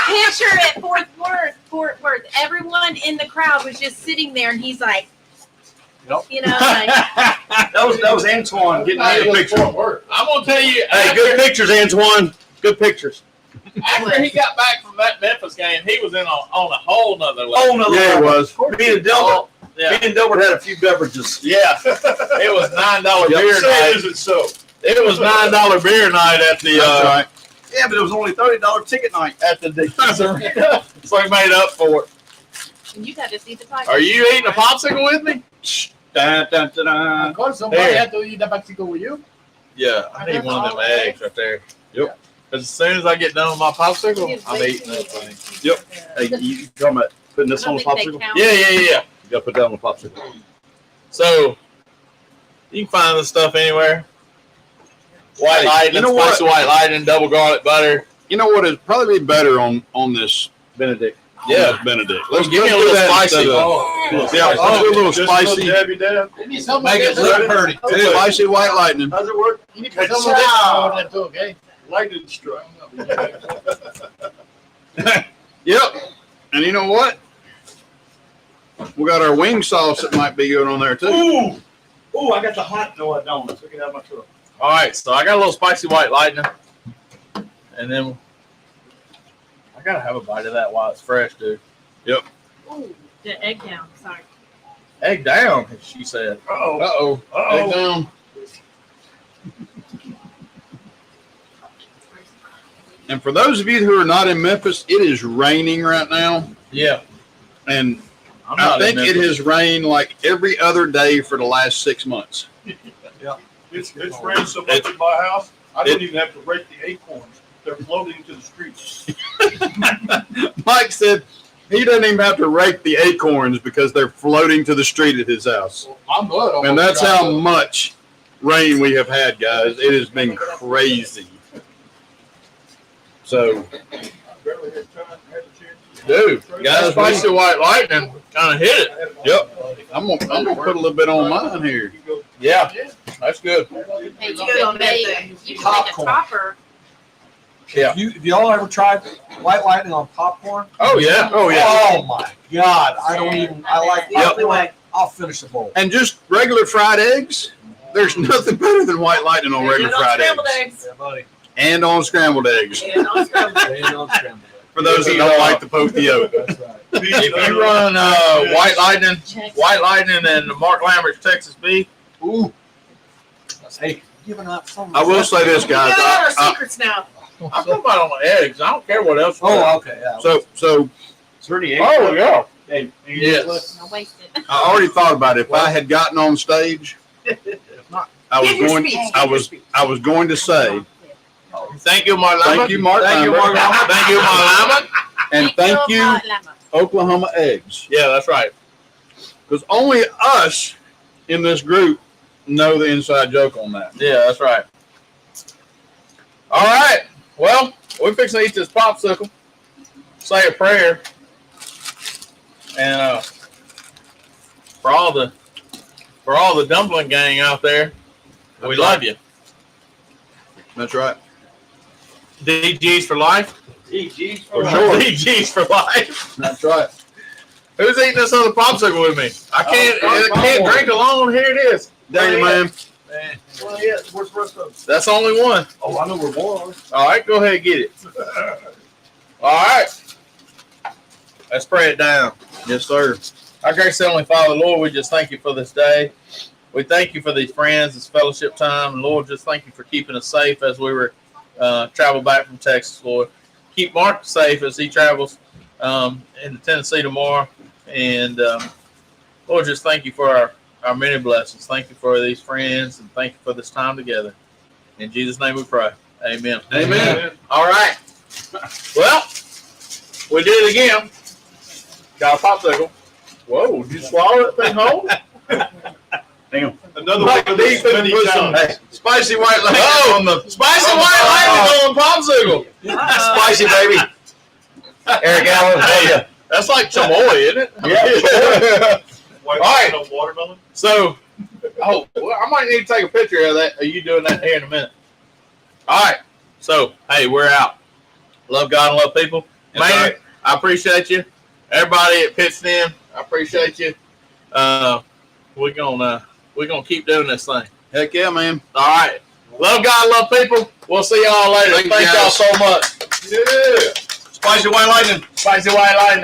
picture at Fort Worth, everyone in the crowd was just sitting there and he's like, Yep. you know, like, That was Antoine getting me a picture. I'm gonna tell you. Hey, good pictures, Antoine. Good pictures. After he got back from that Memphis game, he was on a whole nother level. Oh, no. Yeah, it was. Me and Delbert. Yeah, Me and Delbert had a few beverages. yeah. It was $9 Yep. beer Say night. it isn't so. It was $9 beer night at the That's right. Yeah, but it was only $30 ticket night. at the Dixie Arena. So he made up for it. you got to see the title. Are you eating a popsicle with me? Dun, dun, dun, dun. Of course, somebody There. had to eat that Mexico with you. Yeah, I need one of them eggs right there. Yep. Because as soon as I get done with my popsicle, I'm eating that thing. Yep. Hey, you talking about putting this on the popsicle? Yeah. You gotta put that on the popsicle. So you can find this stuff anywhere. White Hey, lightning, you know what? spicy white lightning, double garlic butter. You know what is probably be better on this Benedict. Yeah. Benedict. Let's give me a do little that spicy. instead of- Oh, Yeah, let's do a little Just spicy, Debbie Dab. you need some Make it look pretty. spicy white lightning. How's it work? You need to put some of this on it too, okay? Lightning strike. Yep. And you know what? We got our wing sauce that might be good on there too. Ooh, I got the hot. No, I don't. I took it out of my truck. All right, so I got a little spicy white lightning, and then I gotta have a bite of that while it's fresh, dude. Ooh, the egg down, sorry. Egg down, she said. Uh-oh. Uh-oh. Uh-oh. Egg down. And for those of you who are not in Memphis, it is raining right now. Yeah, And I'm I not in think it Memphis. has rained like every other day for the last 6 months. It's rained so much in my house, I don't even have to rake the acorns. They're floating to the streets. Mike said he doesn't even have to rake the acorns because they're floating to the street at his house. I'm good. And that's how much rain we have had, guys. It has been crazy. So, Barely had time, had a chance. Dude, that spicy white lightning kind of hit it. yep. I'm gonna put a little bit on mine here. Yeah, that's good. Hey, you Good on can that make, thing. you can make a Popcorn. topper. Yeah. Have y'all ever tried white lightning on popcorn? Oh yeah. Oh yeah. Oh my God! I don't even. I like. The only way. I'll finish the bowl. And just regular fried eggs. There's nothing better than white lightning on regular fried Scrambled eggs. eggs. Yeah, buddy. And on scrambled eggs. And on scrambled eggs. Staying on scrambled eggs. For those that don't like the poke the yolk. That's right. If you run white lightning, and Mark Lambert's Texas beef, Ooh. Hey, giving out some. I will say this, We guys. got our I- secrets now. I'm talking about on the eggs. I don't care what else. Oh, okay. Yeah. so Is there any Oh yeah. Hey, Yes. No waste it. I already thought about it. If I had gotten on stage, I was Give your going. speech. I was going to say Thank you, Mark Lambert. thank you, Mark. Thank you, Lambert, Mark Lambert. Thank you, Mark Lambert. and thank you, Llama. Oklahoma Eggs, Yeah, that's right. because only us in this group know the inside joke on that. Yeah, that's right. All right. Well, we're fixing to eat this popsicle. Say a prayer. And for all the dumpling gang out there, we That's love right. you. That's right. DGs for life. DGs For sure. DGs for life. That's right. Who's eating this other popsicle with me? I can't drink alone. Here it is. Dang it, man. Well, yeah, where's the rest of them? That's only one. Oh, I know where one are. All right, go ahead and get it. All right. Let's pray it down. Yes, sir. Our gracious Heavenly Father, Lord, we just thank you for this day. We thank you for these friends, this fellowship time. And Lord, just thank you for keeping us safe as we were travel back from Texas, Lord. Keep Mark safe as he travels into Tennessee tomorrow. And Lord, just thank you for our many blessings. Thank you for these friends, and thank you for this time together. In Jesus' name we pray. Amen. Amen. All right. Well, we did it again. Got a popsicle. Whoa, did you swallow that thing whole? Another one of these many times. Hey, spicy white lightning Oh, on the Spicy white lightning on popsicle. spicy baby. Eric Allen. Hey, that's like chamoy, isn't it? Yeah. White right. on watermelon. So, well, I might need to take a picture of that. Are you doing that here in a minute? All right. So, hey, we're out. Love God and love people. That's Man, right. I appreciate you. Everybody that pitched in, I appreciate you. We're gonna keep doing this thing. Heck yeah, man. All right. Love God, love people. We'll see y'all later. Thank you, Thank y'all guys. so much. Yeah. Spicy white lightning. Spicy white lightning.